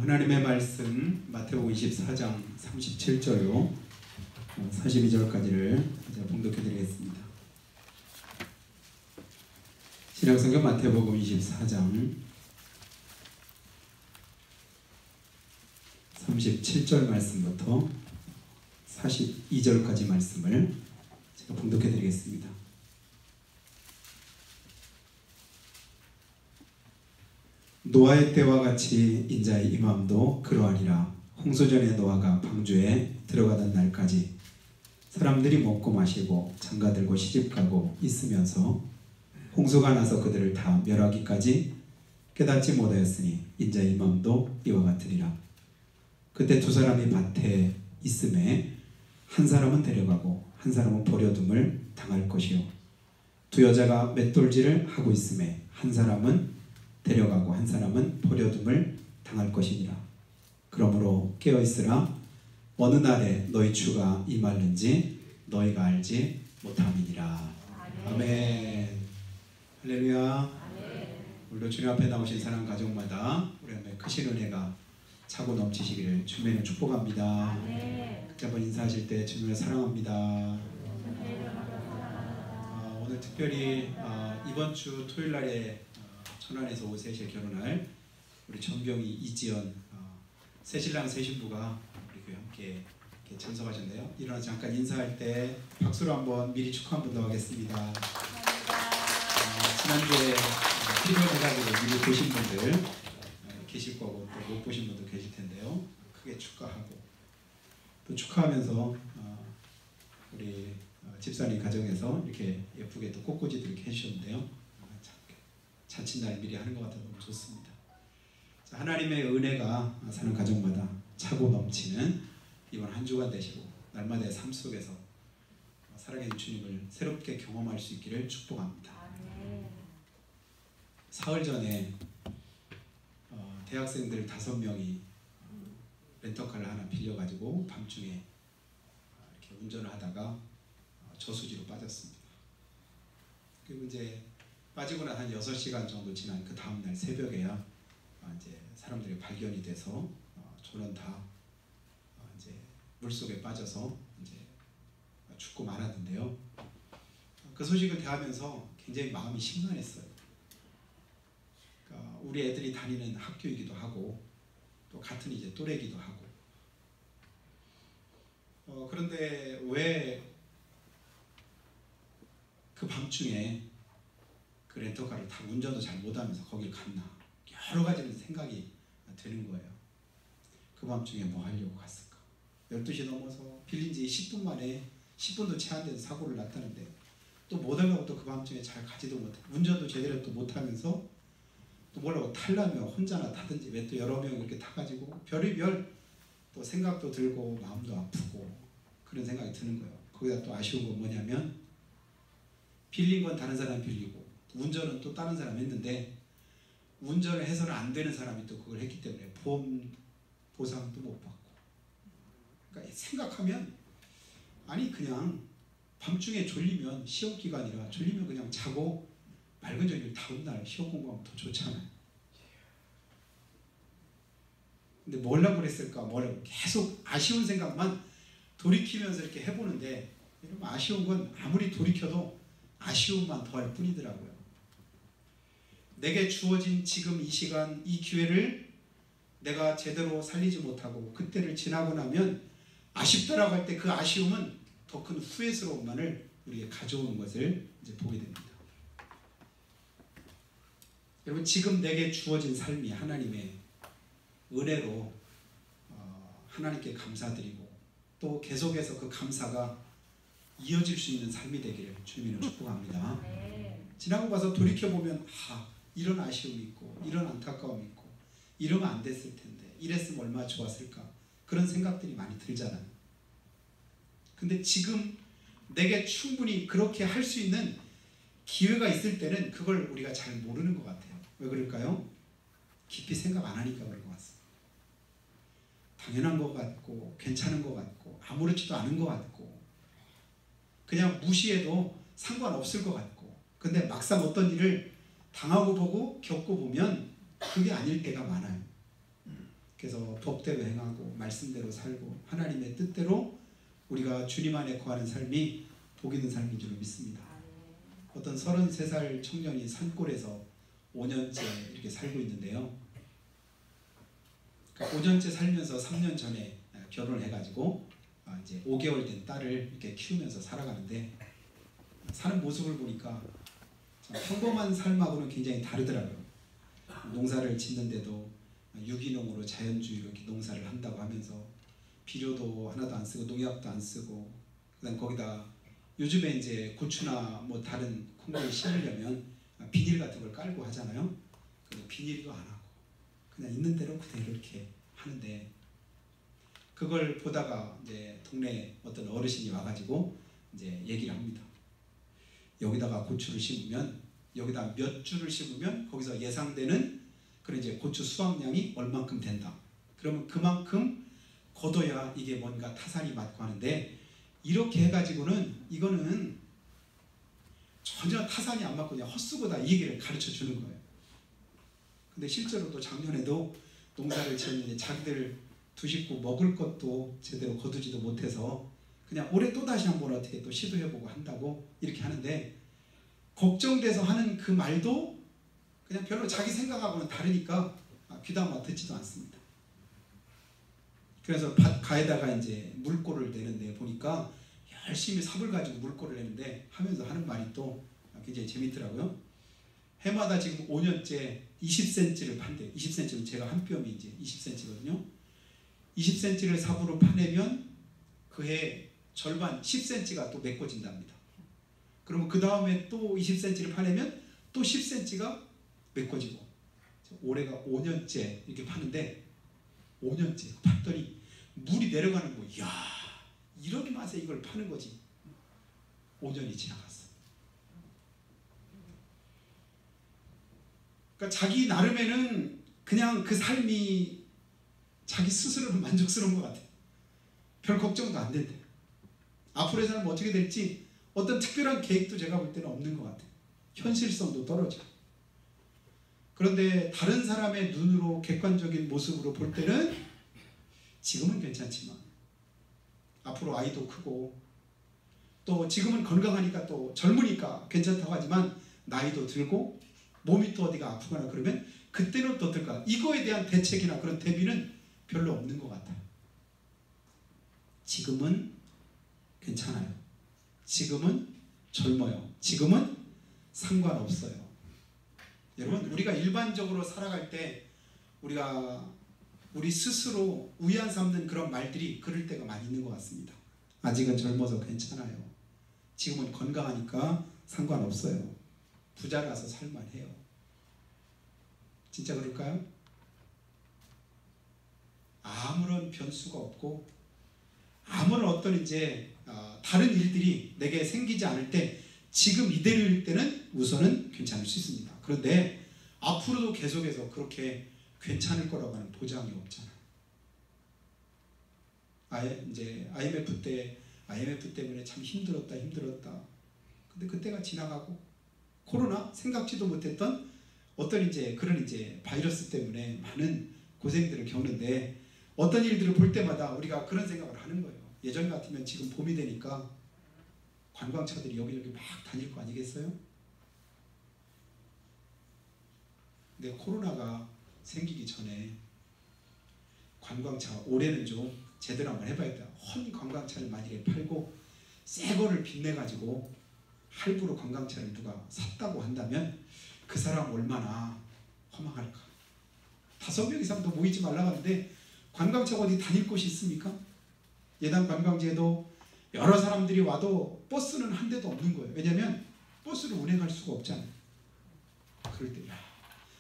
하나님의 말씀 마태복음 24장 37절로 42절까지를 제가 봉독해 드리겠습니다. 신약성경 마태복음 24장 37절 말씀부터 42절까지 말씀을 제가 봉독해 드리겠습니다. 노아의 때와 같이 인자의 임함도 그러하리라. 홍수전에 노아가 방주에 들어가던 날까지 사람들이 먹고 마시고 장가들고 시집가고 있으면서 홍수가 나서 그들을 다 멸하기까지 깨닫지 못하였으니 인자의 임함도 이와 같으리라. 그때 두 사람이 밭에 있음에 한 사람은 데려가고 한 사람은 버려둠을 당할 것이요, 두 여자가 맷돌질을 하고 있음에 한 사람은 데려가고 한 사람은 버려둠을 당할 것이니라. 그러므로 깨어있으라. 어느 날에 너희 주가 임하는지 너희가 알지 못함이니라. 아멘. 할렐루야. 오늘도 주님 앞에 나오신 사랑 가족마다 우리 앞에 크신 은혜가 차고 넘치시기를 주님을 축복합니다. 같이 한번 인사하실 때 주님을 사랑합니다. 오늘 특별히 이번 주 토요일 날에 천안에서 오셋에 결혼할 우리 전병희, 이지연 새신랑 새신부가 우리 교회 함께 참석하셨네요. 일어나 잠깐 인사할 때 박수로 한번 미리 축하 한번 더 하겠습니다. 지난주에 필요해가지고 미리 보신 분들 계실 거고 또 못 보신 분도 계실 텐데요. 크게 축하하고 또 축하하면서 우리 집사님 가정에서 이렇게 예쁘게 또 꽃꽂이도 이렇게 해주셨는데요. 자칫날 미리 하는 것 같아서 너무 좋습니다. 자, 하나님의 은혜가 사는 가정마다 차고 넘치는 이번 한 주간 되시고 날마다의 삶 속에서 살아계신 주님을 새롭게 경험할 수 있기를 축복합니다. 사흘 전에 대학생들 5명이 렌터카를 하나 빌려가지고 밤중에 이렇게 운전을 하다가 저수지로 빠졌습니다. 그리고 이제 빠지고 나서 한 6시간 정도 지난 그 다음날 새벽에야 이제 사람들이 발견이 돼서 저는 다 이제 물속에 빠져서 이제 죽고 말았는데요. 그 소식을 대하면서 굉장히 마음이 심란했어요. 그러니까 우리 애들이 다니는 학교이기도 하고 또 같은 이제 또래이기도 하고 그런데 왜 그 밤중에 그 렌터카를 타고 운전도 잘 못하면서 거길 갔나, 여러 가지 생각이 드는 거예요. 그 밤중에 뭐 하려고 갔을까? 12시 넘어서 빌린 지 10분 만에 10분도 채 안 돼서 사고를 났다는데 또 못 하려고 또 그 밤중에 잘 가지도 못해, 운전도 제대로 또 못하면서 또 뭐라고 탈라면 혼자나 타든지 왜 또 여러 명 이렇게 타가지고 별의별 또 생각도 들고 마음도 아프고 그런 생각이 드는 거예요. 거기다 또 아쉬운 건 뭐냐면 빌린 건 다른 사람이 빌리고 운전은 또 다른 사람이 했는데 운전을 해서는 안 되는 사람이 또 그걸 했기 때문에 보험 보상도 못 받고. 그러니까 생각하면 아니 그냥 밤중에 졸리면 시험 기간이라 졸리면 그냥 자고 맑은 저녁 다음 날 시험 공부하면 더 좋잖아요. 근데 뭐라고 그랬을까? 뭐라고 계속 아쉬운 생각만 돌이키면서 이렇게 해보는데 이러면 아쉬운 건 아무리 돌이켜도 아쉬움만 더할 뿐이더라고요. 내게 주어진 지금 이 시간, 이 기회를 내가 제대로 살리지 못하고 그때를 지나고 나면 아쉽다라고 할 때 그 아쉬움은 더 큰 후회스러움만을 우리에게 가져오는 것을 이제 보게 됩니다. 여러분, 지금 내게 주어진 삶이 하나님의 은혜로 하나님께 감사드리고 또 계속해서 그 감사가 이어질 수 있는 삶이 되기를 주님을 축복합니다. 지나고 가서 돌이켜보면 이런 아쉬움이 있고 이런 안타까움이 있고 이러면 안 됐을 텐데 이랬으면 얼마나 좋았을까, 그런 생각들이 많이 들잖아요. 근데 지금 내게 충분히 그렇게 할 수 있는 기회가 있을 때는 그걸 우리가 잘 모르는 것 같아요. 왜 그럴까요? 깊이 생각 안 하니까 그럴 것 같습니다. 당연한 것 같고 괜찮은 것 같고 아무렇지도 않은 것 같고 그냥 무시해도 상관없을 것 같고, 근데 막상 어떤 일을 당하고 보고 겪고 보면 그게 아닐 때가 많아요. 그래서 법대로 행하고 말씀대로 살고 하나님의 뜻대로 우리가 주님 안에 거하는 삶이 복 있는 삶인 줄 믿습니다. 어떤 33살 청년이 산골에서 5년째 이렇게 살고 있는데요. 그러니까 5년째 살면서 3년 전에 결혼을 해가지고 이제 5개월 된 딸을 이렇게 키우면서 살아가는데 사는 모습을 보니까 평범한 삶하고는 굉장히 다르더라고요. 농사를 짓는데도 유기농으로 자연주의로 이렇게 농사를 한다고 하면서 비료도 하나도 안 쓰고 농약도 안 쓰고 그다음 거기다 요즘에 이제 고추나 뭐 다른 콩을 심으려면 비닐 같은 걸 깔고 하잖아요. 근데 비닐도 안 하고 그냥 있는 대로 그대로 이렇게 하는데 그걸 보다가 이제 동네 어떤 어르신이 와가지고 이제 얘기를 합니다. 여기다가 고추를 심으면 여기다 몇 주를 심으면 거기서 예상되는 그런 이제 고추 수확량이 얼만큼 된다. 그러면 그만큼 걷어야 이게 뭔가 타산이 맞고 하는데 이렇게 해가지고는 이거는 전혀 타산이 안 맞고 그냥 헛수고다 이 얘기를 가르쳐 주는 거예요. 근데 실제로도 작년에도 농사를 지었는데 자기들 두 식구 먹을 것도 제대로 거두지도 못해서 그냥 올해 또다시 한번 어떻게 또 시도해보고 한다고 이렇게 하는데 걱정돼서 하는 그 말도 그냥 별로 자기 생각하고는 다르니까 귀담아 듣지도 않습니다. 그래서 밭가에다가 이제 물꼬를 내는데 보니까 열심히 삽을 가지고 물꼬를 내는데 하면서 하는 말이 또 굉장히 재밌더라고요. 해마다 지금 5년째 20cm를 판대요. 20cm면 제가 한 뼘이 이제 20cm거든요. 20cm를 삽으로 파내면 그해 절반 10cm가 또 메꿔진답니다. 그러면 그 다음에 또 20cm를 파내면 또 10cm가 메꿔지고 올해가 5년째 이렇게 파는데 5년째 봤더니 물이 내려가는 거예요. 이야 이런 맛에 이걸 파는 거지. 5년이 지나갔어. 그러니까 자기 나름에는 그냥 그 삶이 자기 스스로는 만족스러운 것 같아요. 별 걱정도 안 된대. 앞으로의 삶은 어떻게 될지 어떤 특별한 계획도 제가 볼 때는 없는 것 같아요. 현실성도 떨어지고. 그런데 다른 사람의 눈으로 객관적인 모습으로 볼 때는 지금은 괜찮지만 앞으로 아이도 크고 또 지금은 건강하니까 또 젊으니까 괜찮다고 하지만 나이도 들고 몸이 또 어디가 아프거나 그러면 그때는 또 어떨까? 이거에 대한 대책이나 그런 대비는 별로 없는 것 같아요. 지금은 괜찮아요. 지금은 젊어요. 지금은 상관없어요. 여러분 우리가 일반적으로 살아갈 때 우리 스스로 위안 삼는 그런 말들이 그럴 때가 많이 있는 것 같습니다. 아직은 젊어서 괜찮아요. 지금은 건강하니까 상관없어요. 부자라서 살만해요. 진짜 그럴까요? 아무런 변수가 없고 아무런 어떤 이제 다른 일들이 내게 생기지 않을 때 지금 이대로일 때는 우선은 괜찮을 수 있습니다. 그런데 앞으로도 계속해서 그렇게 괜찮을 거라고 하는 보장이 없잖아요. 이제 IMF 때문에 참 힘들었다. 근데 그때가 지나가고 코로나 생각지도 못했던 어떤 이제 그런 이제 바이러스 때문에 많은 고생들을 겪는데 어떤 일들을 볼 때마다 우리가 그런 생각을 하는 거예요. 예전 같으면 지금 봄이 되니까 관광차들이 여기저기 막 다닐 거 아니겠어요? 근데 코로나가 생기기 전에 관광차 올해는 좀 제대로 한번 해봐야겠다. 헌 관광차를 만약에 팔고 새 거를 빚내가지고 할부로 관광차를 누가 샀다고 한다면 그 사람 얼마나 허망할까. 5명 이상도 모이지 말라고 하는데 관광차가 어디 다닐 곳이 있습니까? 예당 관광지에도 여러 사람들이 와도 버스는 한 대도 없는 거예요. 왜냐하면 버스를 운행할 수가 없잖아요. 그럴 때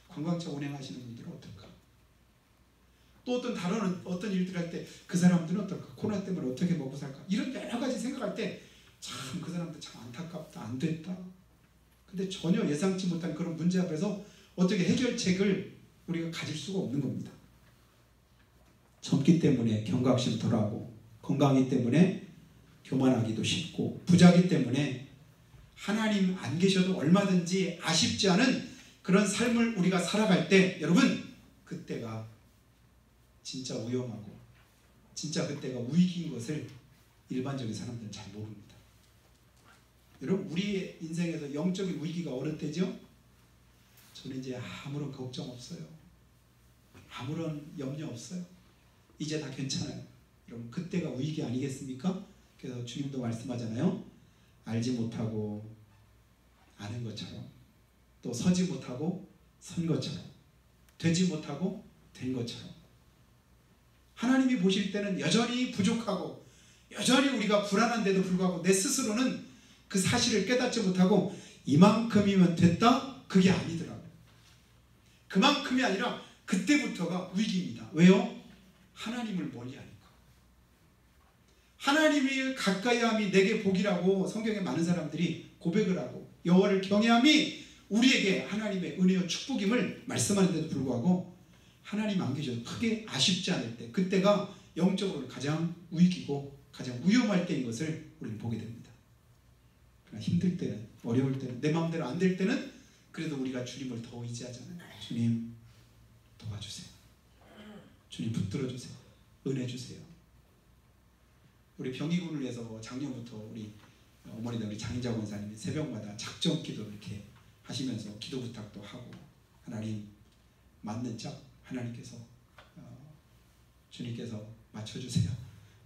관광차 운행하시는 분들은 어떨까? 또 어떤 일들을 할 때 그 사람들은 어떨까? 코로나 때문에 어떻게 먹고 살까? 이런 여러 가지 생각할 때 참 그 사람들 참 안타깝다. 안 됐다. 근데 전혀 예상치 못한 그런 문제 앞에서 어떻게 해결책을 우리가 가질 수가 없는 겁니다. 젊기 때문에 경각심 덜하고 건강이기 때문에 교만하기도 쉽고 부자기 때문에 하나님 안 계셔도 얼마든지 아쉽지 않은 그런 삶을 우리가 살아갈 때 여러분 그때가 진짜 위험하고 진짜 그때가 위기인 것을 일반적인 사람들은 잘 모릅니다. 여러분, 우리의 인생에서 영적인 위기가 어느 때죠? 저는 이제 아무런 걱정 없어요. 아무런 염려 없어요. 이제 다 괜찮아요. 여러분, 그때가 위기 아니겠습니까? 그래서 주님도 말씀하잖아요. 알지 못하고 아는 것처럼, 또 서지 못하고 선 것처럼, 되지 못하고 된 것처럼, 하나님이 보실 때는 여전히 부족하고 여전히 우리가 불안한데도 불구하고 내 스스로는 그 사실을 깨닫지 못하고 이만큼이면 됐다? 그게 아니더라고요. 그만큼이 아니라 그때부터가 위기입니다. 왜요? 하나님을 멀리하니까. 하나님이 가까이함이 내게 복이라고 성경에 많은 사람들이 고백을 하고 여호와를 경외함이 우리에게 하나님의 은혜와 축복임을 말씀하는데도 불구하고 하나님 안 계셔서 크게 아쉽지 않을 때, 그때가 영적으로 가장 위기고 가장 위험할 때인 것을 우리는 보게 됩니다. 그러나 힘들 때는, 어려울 때는, 내 마음대로 안 될 때는 그래도 우리가 주님을 더 의지하잖아요. 주님 도와주세요. 주님 붙들어주세요. 은혜 주세요. 우리 병이군을 위해서 작년부터 우리 어머니들, 우리 장인자 권사님이 새벽마다 작정 기도 이렇게 하시면서 기도 부탁도 하고, 하나님 맞는 짝 하나님께서 주님께서 맞춰주세요.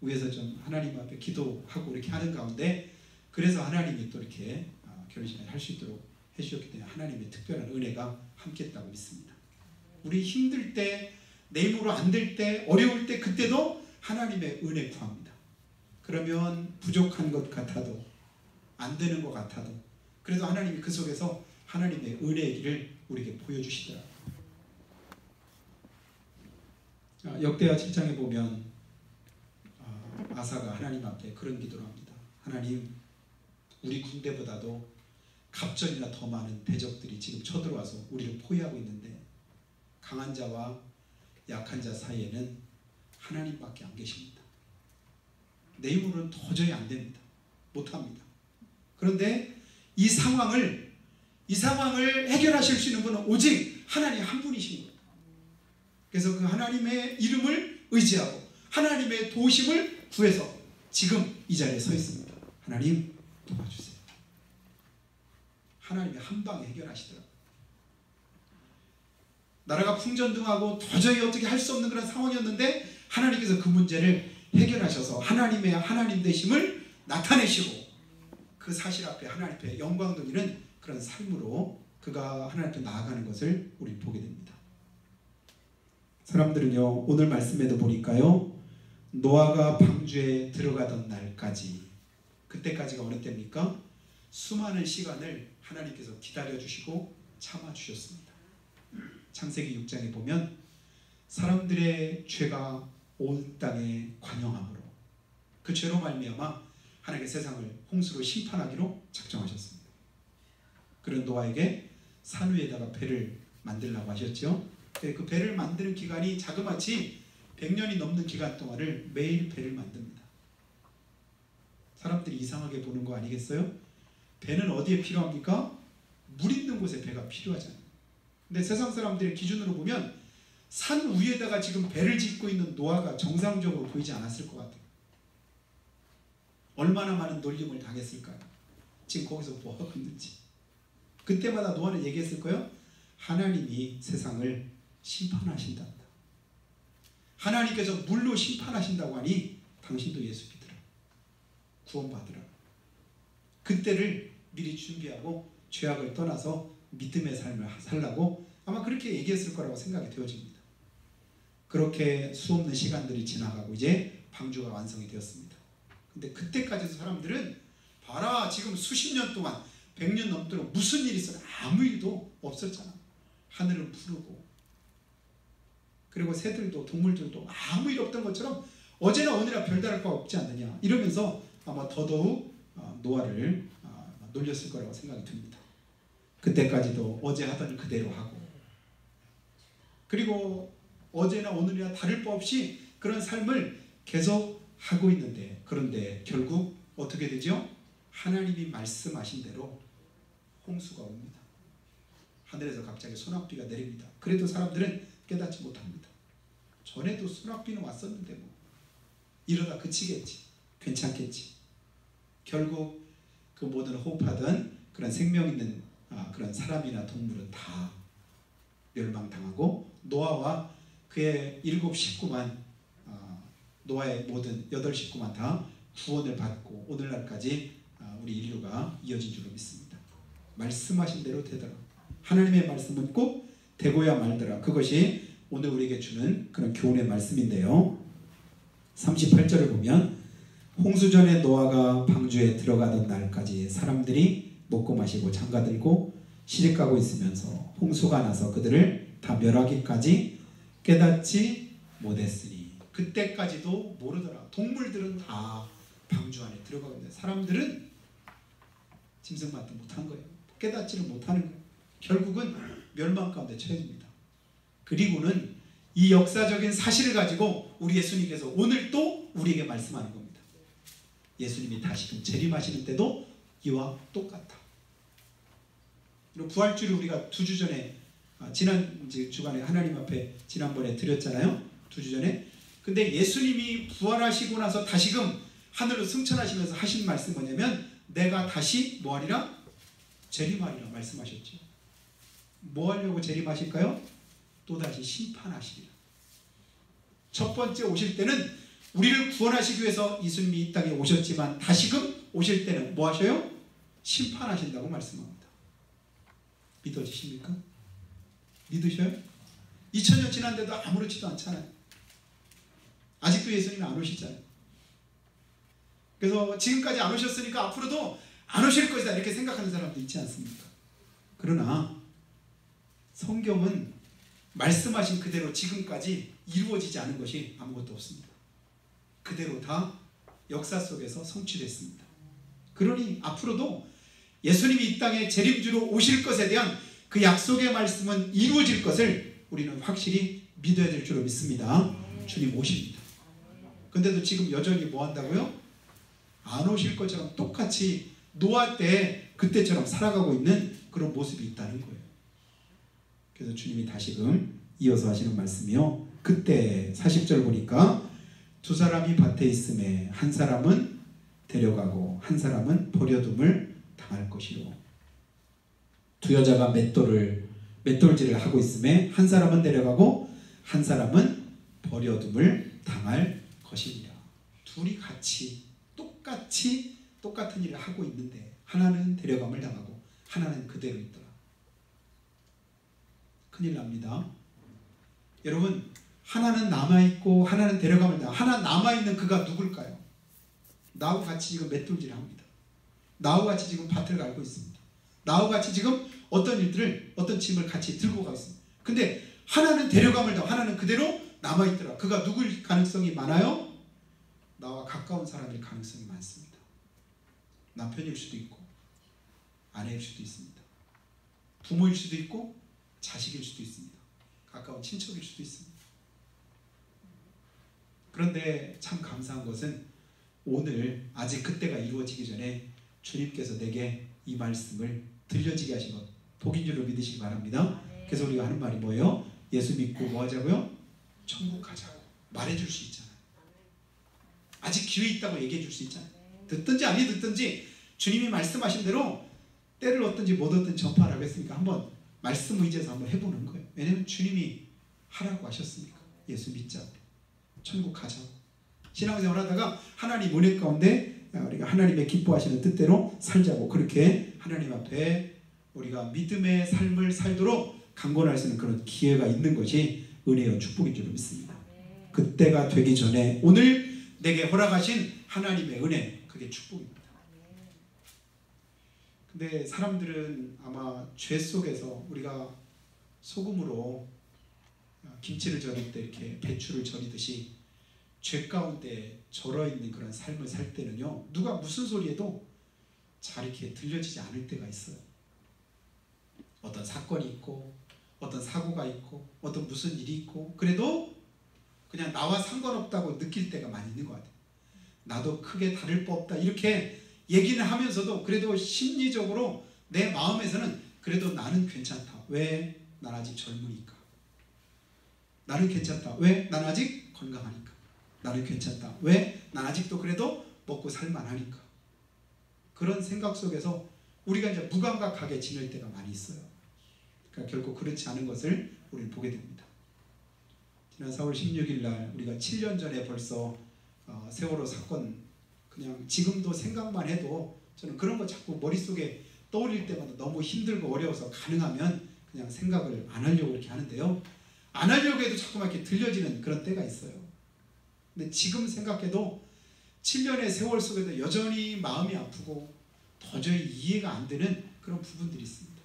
위에서 좀 하나님 앞에 기도하고 이렇게 하는 가운데, 그래서 하나님이 또 이렇게 결혼식을 할 수 있도록 해주셨기 때문에 하나님의 특별한 은혜가 함께했다고 믿습니다. 우리 힘들 때, 내 힘으로 안 될 때, 어려울 때, 그때도 하나님의 은혜 구합니다. 그러면 부족한 것 같아도, 안 되는 것 같아도, 그래도 하나님이 그 속에서 하나님의 은혜의 길을 우리에게 보여주시더라고요. 역대하 7장에 보면 아사가 하나님 앞에 그런 기도를 합니다. 하나님, 우리 군대보다도 갑절이나 더 많은 대적들이 지금 쳐들어와서 우리를 포위하고 있는데 강한 자와 약한 자 사이에는 하나님밖에 안 계십니다. 내 힘으로는 도저히 안 됩니다. 못합니다. 그런데 이 상황을 해결하실 수 있는 분은 오직 하나님 한 분이신 거예요. 그래서 그 하나님의 이름을 의지하고 하나님의 도우심을 구해서 지금 이 자리에 서 있습니다. 하나님 도와주세요. 하나님이 한 방에 해결하시더라고요. 나라가 풍전등하고 도저히 어떻게 할 수 없는 그런 상황이었는데 하나님께서 그 문제를 해결하셔서 하나님의 하나님 되심을 나타내시고 그 사실 앞에 하나님 앞에 영광 돌리는 그런 삶으로 그가 하나님 앞에 나아가는 것을 우리 보게 됩니다. 사람들은요, 오늘 말씀에도 보니까요, 노아가 방주에 들어가던 날까지, 그때까지가 어느 때입니까? 수많은 시간을 하나님께서 기다려주시고 참아주셨습니다. 창세기 6장에 보면 사람들의 죄가 온 땅에 관영함으로 그 죄로 말미암아 하나님의 세상을 홍수로 심판하기로 작정하셨습니다. 그런 노아에게 산 위에다가 배를 만들라고 하셨죠. 그 배를 만드는 기간이 자그마치 100년이 넘는 기간 동안을 매일 배를 만듭니다. 사람들이 이상하게 보는 거 아니겠어요? 배는 어디에 필요합니까? 물 있는 곳에 배가 필요하잖아요. 근데 세상 사람들의 기준으로 보면 산 위에다가 지금 배를 짓고 있는 노아가 정상적으로 보이지 않았을 것 같아요. 얼마나 많은 놀림을 당했을까요? 지금 거기서 뭐 하고 있는지. 그때마다 노아는 얘기했을 거예요. 하나님이 세상을 심판하신단다. 하나님께서 물로 심판하신다고 하니 당신도 예수 믿으라. 구원받으라. 그때를 미리 준비하고 죄악을 떠나서 믿음의 삶을 살라고 아마 그렇게 얘기했을 거라고 생각이 되어집니다. 그렇게 수없는 시간들이 지나가고 이제 방주가 완성이 되었습니다. 근데 그때까지도 사람들은 봐라, 지금 수십 년 동안 100년 넘도록 무슨 일이 있어요? 아무 일도 없었잖아. 하늘은 푸르고 그리고 새들도 동물들도 아무 일 없던 것처럼 어제나 오늘이나 별다를 바 없지 않느냐 이러면서 아마 더더욱 노아를 놀렸을 거라고 생각이 듭니다. 그때까지도 어제 하던 그대로 하고 그리고 어제나 오늘이나 다를 바 없이 그런 삶을 계속 하고 있는데, 그런데 결국 어떻게 되죠? 하나님이 말씀하신 대로 홍수가 옵니다. 하늘에서 갑자기 소낙비가 내립니다. 그래도 사람들은 깨닫지 못합니다. 전에도 수납비는 왔었는데 뭐 이러다 그치겠지, 괜찮겠지. 결국 그 모든 호흡하던 그런 생명 있는 그런 사람이나 동물은 다 멸망당하고 노아와 그의 7 식구만, 노아의 모든 8 식구만 다 구원을 받고 오늘날까지 우리 인류가 이어진 줄로 믿습니다. 말씀하신 대로 되더라. 하나님의 말씀은 꼭 되고야 말더라. 그것이 오늘 우리에게 주는 그런 교훈의 말씀인데요. 38절을 보면 홍수전에 노아가 방주에 들어가던 날까지 사람들이 먹고 마시고 장가들고 시집가고 있으면서 홍수가 나서 그들을 다 멸하기까지 깨닫지 못했으니, 그때까지도 모르더라. 동물들은 다 방주 안에 들어가고 있는데 사람들은 짐승만도 못한 거예요. 깨닫지를 못하는 거예요. 결국은 멸망 가운데 처해집니다. 그리고는 이 역사적인 사실을 가지고 우리 예수님께서 오늘 또 우리에게 말씀하는 겁니다. 예수님이 다시금 재림하시는 때도 이와 똑같다. 부활주를 우리가 2주 전에 지난 주간에 하나님 앞에 지난번에 드렸잖아요. 2주 전에. 근데 예수님이 부활하시고 나서 다시금 하늘로 승천하시면서 하신 말씀 뭐냐면 내가 다시 뭐하리라? 재림하리라 말씀하셨죠. 뭐 하려고 재림하실까요? 또다시 심판하시리라. 첫 번째 오실 때는 우리를 구원하시기 위해서 예수님이 이 땅에 오셨지만 다시금 오실 때는 뭐 하셔요? 심판하신다고 말씀합니다. 믿어지십니까? 믿으셔요? 2000년 지났는데도 아무렇지도 않잖아요. 아직도 예수님이 안 오시잖아요. 그래서 지금까지 안 오셨으니까 앞으로도 안 오실 것이다 이렇게 생각하는 사람도 있지 않습니까? 그러나 성경은 말씀하신 그대로 지금까지 이루어지지 않은 것이 아무것도 없습니다. 그대로 다 역사 속에서 성취됐습니다. 그러니 앞으로도 예수님이 이 땅에 재림주로 오실 것에 대한 그 약속의 말씀은 이루어질 것을 우리는 확실히 믿어야 될 줄로 믿습니다. 주님 오십니다. 근데도 지금 여전히 뭐 한다고요? 안 오실 것처럼 똑같이 노아 때 그때처럼 살아가고 있는 그런 모습이 있다는 거예요. 그래서 주님이 다시금 이어서 하시는 말씀이요. 그때 40절 보니까 2 사람이 밭에 있음에 한 사람은 데려가고 한 사람은 버려둠을 당할 것이로. 2 여자가 맷돌질을 하고 있음에 한 사람은 데려가고 한 사람은 버려둠을 당할 것이니라. 둘이 같이 똑같이 똑같은 일을 하고 있는데 하나는 데려감을 당하고 하나는 그대로 있더라. 큰일 납니다. 여러분, 하나는 남아있고 하나는 데려감을 당하고 하나 남아있는 그가 누굴까요? 나하고 같이 지금 맷돌질을 합니다. 나하고 같이 지금 밭을 갈고 있습니다. 나하고 같이 지금 어떤 짐을 같이 들고 가고 있습니다. 근데 하나는 데려감을 당하고 하나는 그대로 남아있더라. 그가 누굴 가능성이 많아요? 나와 가까운 사람일 가능성이 많습니다. 남편일 수도 있고 아내일 수도 있습니다. 부모일 수도 있고 자식일 수도 있습니다. 가까운 친척일 수도 있습니다. 그런데 참 감사한 것은 오늘 아직 그때가 이루어지기 전에 주님께서 내게 이 말씀을 들려지게 하신 것 복인 줄로 믿으시기 바랍니다. 그래서 우리가 하는 말이 뭐예요? 예수 믿고 뭐 하자고요? 천국 가자고 말해줄 수 있잖아요. 아직 기회 있다고 얘기해 줄 수 있잖아요. 듣든지 아니 듣든지 주님이 말씀하신 대로 때를 얻든지 못 얻든지 전파하라고 했으니까 한번 말씀 의지해서 한번 해보는 거예요. 왜냐하면 주님이 하라고 하셨으니까. 예수 믿자고 천국 가자고 신앙생활 하다가 하나님 은혜 가운데 우리가 하나님의 기뻐하시는 뜻대로 살자고 그렇게 하나님 앞에 우리가 믿음의 삶을 살도록 강권할 수 있는 그런 기회가 있는 것이 은혜와 축복인 줄 믿습니다. 그때가 되기 전에 오늘 내게 허락하신 하나님의 은혜, 그게 축복입니다. 근데 사람들은 아마 죄 속에서 우리가 소금으로 김치를 절일 때 이렇게 배추를 절이듯이 죄 가운데 절어있는 그런 삶을 살 때는요, 누가 무슨 소리해도 잘 이렇게 들려지지 않을 때가 있어요. 어떤 사건이 있고 어떤 사고가 있고 어떤 무슨 일이 있고 그래도 그냥 나와 상관없다고 느낄 때가 많이 있는 것 같아요. 나도 크게 다를 바 없다 이렇게 얘기는 하면서도 그래도 심리적으로 내 마음에서는 그래도 나는 괜찮다. 왜? 난 아직 젊으니까. 나는 괜찮다. 왜? 난 아직 건강하니까. 나는 괜찮다. 왜? 난 아직도 그래도 먹고 살만하니까. 그런 생각 속에서 우리가 이제 무감각하게 지낼 때가 많이 있어요. 그러니까 결국 그렇지 않은 것을 우리는 보게 됩니다. 지난 4월 16일 날 우리가 7년 전에 벌써 세월호 사건, 그냥 지금도 생각만 해도 저는 그런 거 자꾸 머릿속에 떠올릴 때마다 너무 힘들고 어려워서 가능하면 그냥 생각을 안 하려고 이렇게 하는데요. 안 하려고 해도 자꾸만 이렇게 들려지는 그런 때가 있어요. 근데 지금 생각해도 7년의 세월 속에도 여전히 마음이 아프고 도저히 이해가 안 되는 그런 부분들이 있습니다.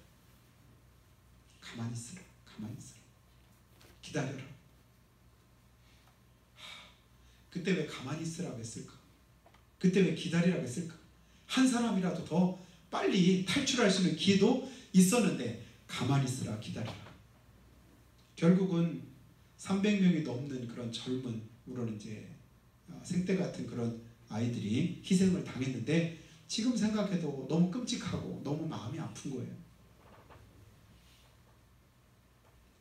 가만히 있으라. 가만히 있으라. 기다려라. 그때 왜 가만히 있으라고 했을까? 그때 왜 기다리라고 했을까? 한 사람이라도 더 빨리 탈출할 수 있는 기회도 있었는데 가만히 있으라, 기다려라. 결국은 300명이 넘는 그런 젊은, 물론 이제 생떼 같은 그런 아이들이 희생을 당했는데 지금 생각해도 너무 끔찍하고 너무 마음이 아픈 거예요.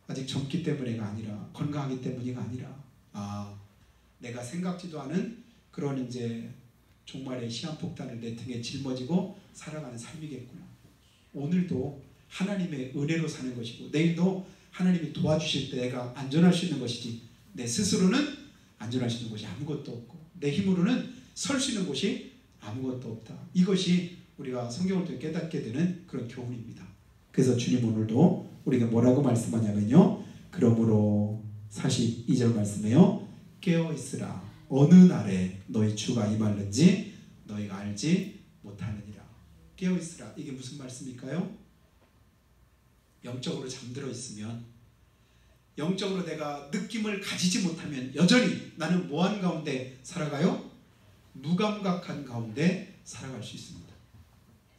아직 젊기 때문에가 아니라, 건강하기 때문이가 아니라, 내가 생각지도 않은 그런 이제 종말의 시한폭탄을 내 등에 짊어지고 살아가는 삶이겠구나. 오늘도 하나님의 은혜로 사는 것이고 내일도 하나님이 도와주실 때 내가 안전할 수 있는 것이지, 내 스스로는 안전할 수 있는 곳이 아무것도 없고 내 힘으로는 설 수 있는 곳이 아무것도 없다. 이것이 우리가 성경을 통해 깨닫게 되는 그런 교훈입니다. 그래서 주님 오늘도 우리가 뭐라고 말씀하냐면요, 그러므로 42절 말씀에요, 깨어있으라. 어느 날에 너희 주가 임할는지 너희가 알지 못하느니라. 깨어있으라. 이게 무슨 말씀일까요? 영적으로 잠들어 있으면, 영적으로 내가 느낌을 가지지 못하면 여전히 나는 뭐한 가운데 살아가요? 무감각한 가운데 살아갈 수 있습니다.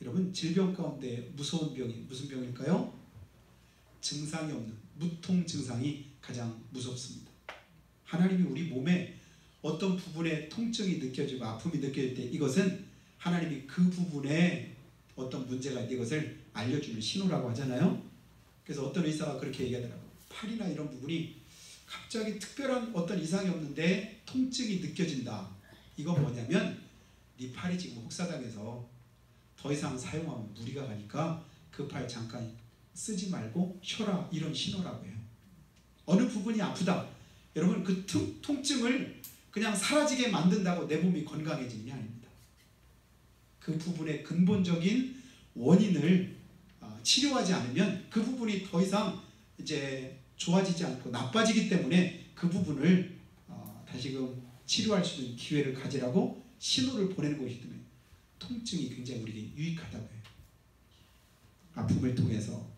여러분, 질병 가운데 무서운 병이 무슨 병일까요? 증상이 없는 무통 증상이 가장 무섭습니다. 하나님이 우리 몸에 어떤 부분에 통증이 느껴지고 아픔이 느껴질 때 이것은 하나님이 그 부분에 어떤 문제가 있는 것을 알려주는 신호라고 하잖아요. 그래서 어떤 의사가 그렇게 얘기하더라고요. 팔이나 이런 부분이 갑자기 특별한 어떤 이상이 없는데 통증이 느껴진다. 이건 뭐냐면 네 팔이 지금 혹사당해서 더 이상 사용하면 무리가 가니까 그 팔 잠깐 쓰지 말고 쉬어라, 이런 신호라고 해요. 어느 부분이 아프다. 여러분, 그 통증을 그냥 사라지게 만든다고 내 몸이 건강해지는 게 아닙니다. 그 부분의 근본적인 원인을 치료하지 않으면 그 부분이 더 이상 이제 좋아지지 않고 나빠지기 때문에 그 부분을 다시금 치료할 수 있는 기회를 가지라고 신호를 보내는 것이기 때문에 통증이 굉장히 우리에게 유익하다고 해요. 아픔을 통해서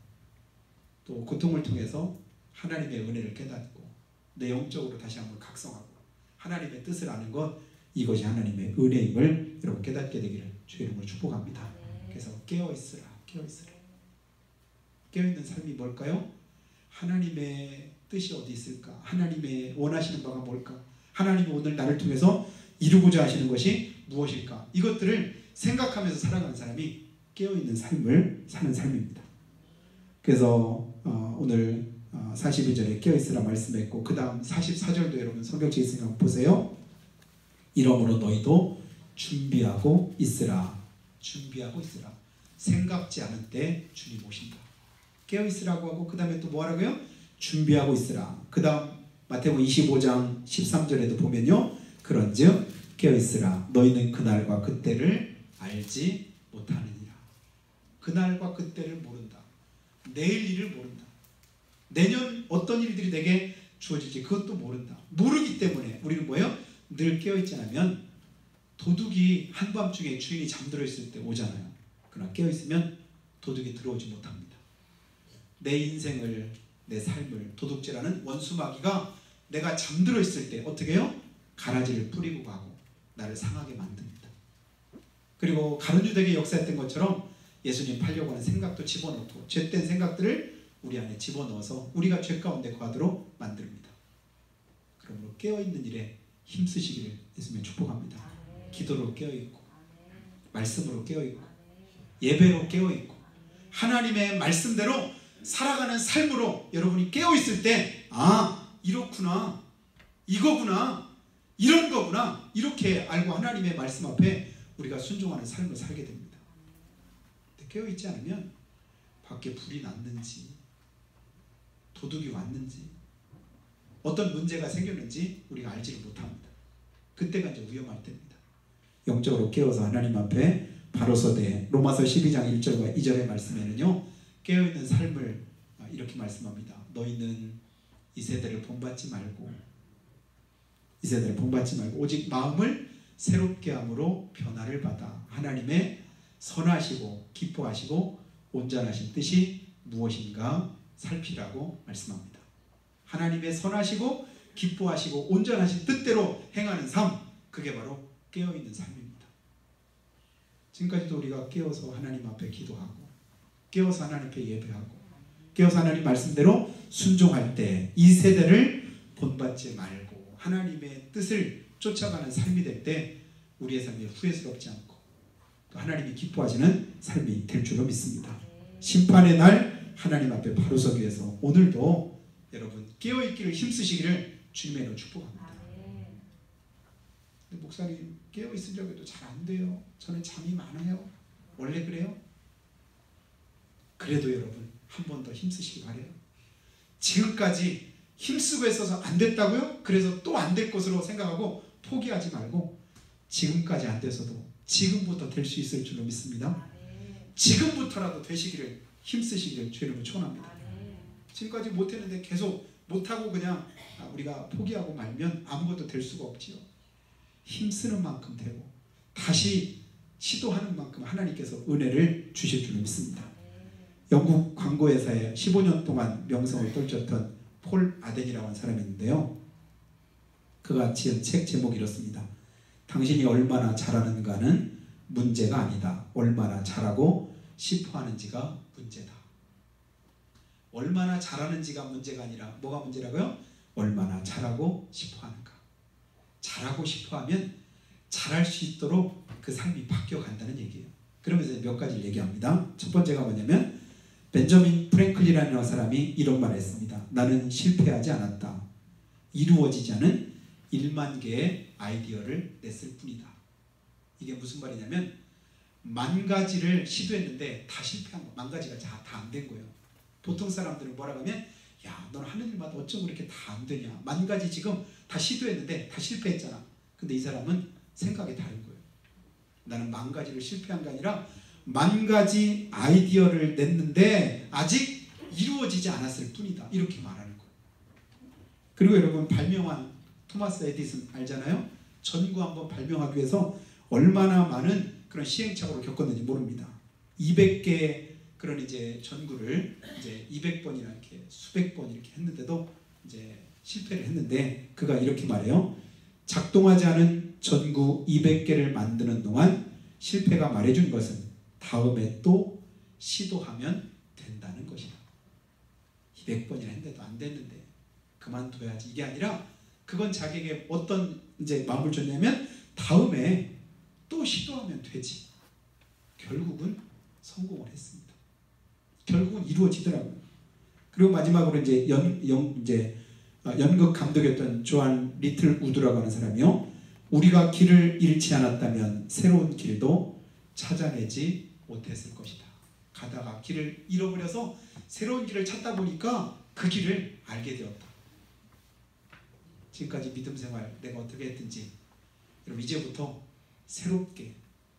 또 고통을 통해서 하나님의 은혜를 깨닫고 내 영적으로 다시 한번 각성하고 하나님의 뜻을 아는 것, 이것이 하나님의 은혜임을 여러분 깨닫게 되기를 주의 이름으로 축복합니다. 그래서 깨어있으라, 깨어있으라. 깨어있는 삶이 뭘까요? 하나님의 뜻이 어디 있을까? 하나님의 원하시는 바가 뭘까? 하나님이 오늘 나를 통해서 이루고자 하시는 것이 무엇일까? 이것들을 생각하면서 살아가는 사람이 깨어있는 삶을 사는 삶입니다. 그래서 오늘 42절에 깨어있으라 말씀했고, 그 다음 44절도 여러분 성경책에 있으니까 한번 보세요. 이러므로 너희도 준비하고 있으라. 준비하고 있으라. 생각지 않은 때 주님 오신다. 깨어있으라고 하고 그 다음에 또 뭐라고요? 준비하고 있으라. 그 다음 마태복음 25장 13절에도 보면요, 그런즉 깨어있으라. 너희는 그날과 그때를 알지 못하느니라. 그날과 그때를 모른다. 내일 일을 모른다. 내년 어떤 일들이 내게 주어질지 그것도 모른다. 모르기 때문에 우리는 뭐예요? 늘 깨어있지 않으면 도둑이 한밤중에 주인이 잠들어 있을 때 오잖아요. 그러나 깨어있으면 도둑이 들어오지 못합니다. 내 인생을, 내 삶을 도둑질하는 원수마귀가 내가 잠들어 있을 때 어떻게 해요? 가라지를 뿌리고 가고 나를 상하게 만듭니다. 그리고 가룟유다에게 역사했던 것처럼 예수님 팔려고 하는 생각도 집어넣고 죄된 생각들을 우리 안에 집어넣어서 우리가 죄 가운데 거하도록 만듭니다. 그러므로 깨어있는 일에 힘쓰시기를 예수님 축복합니다. 기도로 깨어있고 말씀으로 깨어있고 예배로 깨어있고 하나님의 말씀대로 살아가는 삶으로 여러분이 깨어있을 때 이렇구나, 이거구나, 이런 거구나, 이렇게 알고 하나님의 말씀 앞에 우리가 순종하는 삶을 살게 됩니다. 깨어있지 않으면 밖에 불이 났는지, 도둑이 왔는지, 어떤 문제가 생겼는지 우리가 알지를 못합니다. 그때가 이제 위험할 때입니다. 영적으로 깨어서 하나님 앞에 바로서되 로마서 12장 1절과 2절의 말씀에는요, 깨어있는 삶을 이렇게 말씀합니다. 너희는 이 세대를 본받지 말고 오직 마음을 새롭게 함으로 변화를 받아 하나님의 선하시고 기뻐하시고 온전하신 뜻이 무엇인가 살피라고 말씀합니다. 하나님의 선하시고 기뻐하시고 온전하신 뜻대로 행하는 삶, 그게 바로 깨어있는 삶입니다. 지금까지도 우리가 깨어서 하나님 앞에 기도하고, 깨어서 하나님 앞에 예배하고, 깨어서 하나님 말씀대로 순종할 때 이 세대를 본받지 말고 하나님의 뜻을 쫓아가는 삶이 될 때 우리의 삶이 후회스럽지 않고 또 하나님이 기뻐하시는 삶이 될 줄로 믿습니다. 심판의 날 하나님 앞에 바로 서기 위해서 오늘도 여러분 깨어있기를 힘쓰시기를 주님으로 축복합니다. 근데 목사님 깨어있으려고 해도 잘 안 돼요. 저는 잠이 많아요. 원래 그래요? 그래도 여러분 한 번 더 힘쓰시기 바래요. 지금까지 힘쓰고 있어서 안 됐다고요? 그래서 또 안 될 것으로 생각하고 포기하지 말고 지금까지 안 돼서도 지금부터 될 수 있을 줄로 믿습니다. 지금부터라도 되시기를 힘쓰시기를 주님으로 축원합니다. 지금까지 못했는데 계속 못하고 그냥 우리가 포기하고 말면 아무것도 될 수가 없지요. 힘쓰는 만큼 되고 다시 시도하는 만큼 하나님께서 은혜를 주실 줄로 믿습니다. 영국 광고회사에 15년 동안 명성을 떨쳤던 폴 아덴이라고 하는 사람이 있는데요. 그가 지은 책 제목이 이렇습니다. 당신이 얼마나 잘하는가는 문제가 아니다. 얼마나 잘하고 싶어하는지가 문제다. 얼마나 잘하는지가 문제가 아니라 뭐가 문제라고요? 얼마나 잘하고 싶어하는가. 잘하고 싶어하면 잘할 수 있도록 그 삶이 바뀌어간다는 얘기예요. 그러면서 몇 가지를 얘기합니다. 첫 번째가 뭐냐면 벤저민 프랭클린이라는 사람이 이런 말을 했습니다. 나는 실패하지 않았다. 이루어지지 않은 1만 개의 아이디어를 냈을 뿐이다. 이게 무슨 말이냐면 10,000가지를 시도했는데 다 실패한 거. 10,000가지가 다 안 된 거예요. 보통 사람들은 뭐라고 하면 야, 넌 하는 일마다 어쩜 그렇게 다 안 되냐. 10,000가지 지금 다 시도했는데 다 실패했잖아. 근데 이 사람은 생각이 다른 거예요. 나는 10,000가지를 실패한 게 아니라 10,000가지 아이디어를 냈는데 아직 이루어지지 않았을 뿐이다. 이렇게 말하는 거예요. 그리고 여러분 발명한 토마스 에디슨 알잖아요. 전구 한번 발명하기 위해서 얼마나 많은 그런 시행착오를 겪었는지 모릅니다. 200개 그런 이제 전구를 이제 200번이나 이렇게 수백 번 이렇게 했는데도 이제 실패를 했는데 그가 이렇게 말해요. 작동하지 않은 전구 200개를 만드는 동안 실패가 말해준 것은 다음에 또 시도하면 된다는 것이다. 200번이나 했는데도 안 됐는데 그만둬야지. 이게 아니라 그건 자기에게 어떤 이제 마음을 줬냐면 다음에 또 시도하면 되지. 결국은 성공을 했습니다. 결국은 이루어지더라고요. 그리고 마지막으로 이제 연극 감독이었던 조한 리틀 우드라고 하는 사람이요. 우리가 길을 잃지 않았다면 새로운 길도 찾아내지 못했을 것이다. 가다가 길을 잃어버려서 새로운 길을 찾다 보니까 그 길을 알게 되었다. 지금까지 믿음 생활 내가 어떻게 했든지 여러분 이제부터 새롭게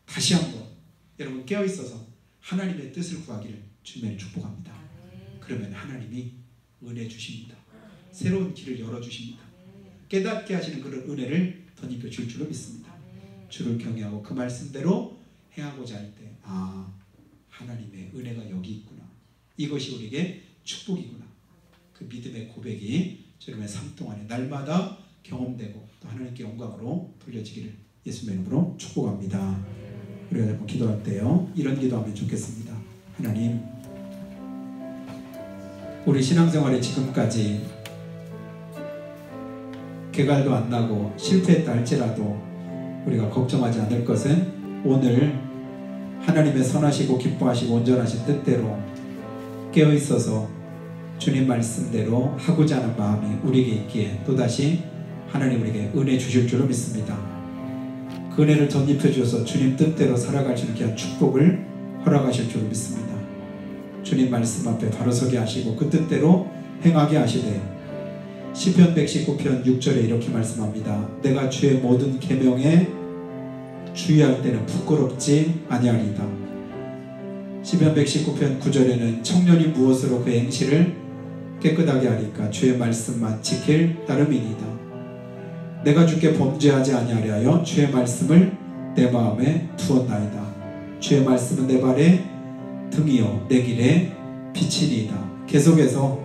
다시 한번 여러분 깨어있어서 하나님의 뜻을 구하기를 주님을 축복합니다. 그러면 하나님이 은혜 주십니다. 새로운 길을 열어주십니다. 깨닫게 하시는 그런 은혜를 덧입혀 줄 줄로 믿습니다. 주를 경외하고 그 말씀대로 행하고자 할 때 하나님의 은혜가 여기 있구나. 이것이 우리에게 축복이구나. 그 믿음의 고백이 여러분의 삶 동안에 날마다 경험되고 또 하나님께 영광으로 돌려지기를 예수님의 이름으로 축복합니다. 우리가 여러분 기도할 때요. 이런 기도하면 좋겠습니다. 하나님, 우리 신앙생활에 지금까지 개갈도 안 나고 실패했다 할지라도 우리가 걱정하지 않을 것은 오늘 하나님의 선하시고 기뻐하시고 온전하신 뜻대로 깨어있어서 주님 말씀대로 하고자 하는 마음이 우리에게 있기에 또다시 하나님 우리에게 은혜 주실 줄로 믿습니다. 그 은혜를 덧입혀 주셔서 주님 뜻대로 살아갈 수 있는 귀한 축복을 허락하실 줄로 믿습니다. 주님 말씀 앞에 바로 서게 하시고 그 뜻대로 행하게 하시되 시편 119편 6절에 이렇게 말씀합니다. 내가 주의 모든 계명에 주의할 때는 부끄럽지 아니하리이다. 시편 119편 9절에는 청년이 무엇으로 그 행실을 깨끗하게 하리까 주의 말씀만 지킬 따름이니이다. 내가 주께 범죄하지 아니하려 하여 주의 말씀을 내 마음에 두었나이다. 주의 말씀은 내 발의 등이요 내 길에 빛이니이다. 계속해서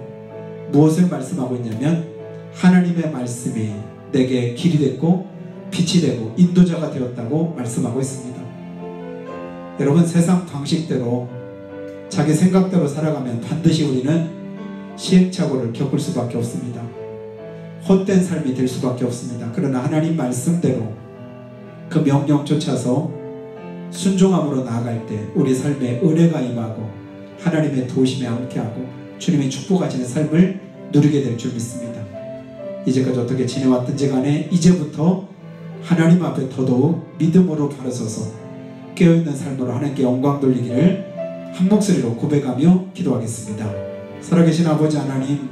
무엇을 말씀하고 있냐면 하나님의 말씀이 내게 길이 됐고 빛이 되고 인도자가 되었다고 말씀하고 있습니다. 여러분, 세상 방식대로 자기 생각대로 살아가면 반드시 우리는 시행착오를 겪을 수밖에 없습니다. 헛된 삶이 될 수밖에 없습니다. 그러나 하나님 말씀대로 그 명령 쫓아서 순종함으로 나아갈 때 우리 삶에 은혜가 임하고 하나님의 도우심에 함께하고 주님의 축복하시는 삶을 누리게 될 줄 믿습니다. 이제까지 어떻게 지내왔든지 간에 이제부터 하나님 앞에 더더욱 믿음으로 바로 서서 깨어있는 삶으로 하나님께 영광 돌리기를 한 목소리로 고백하며 기도하겠습니다. 살아계신 아버지 하나님,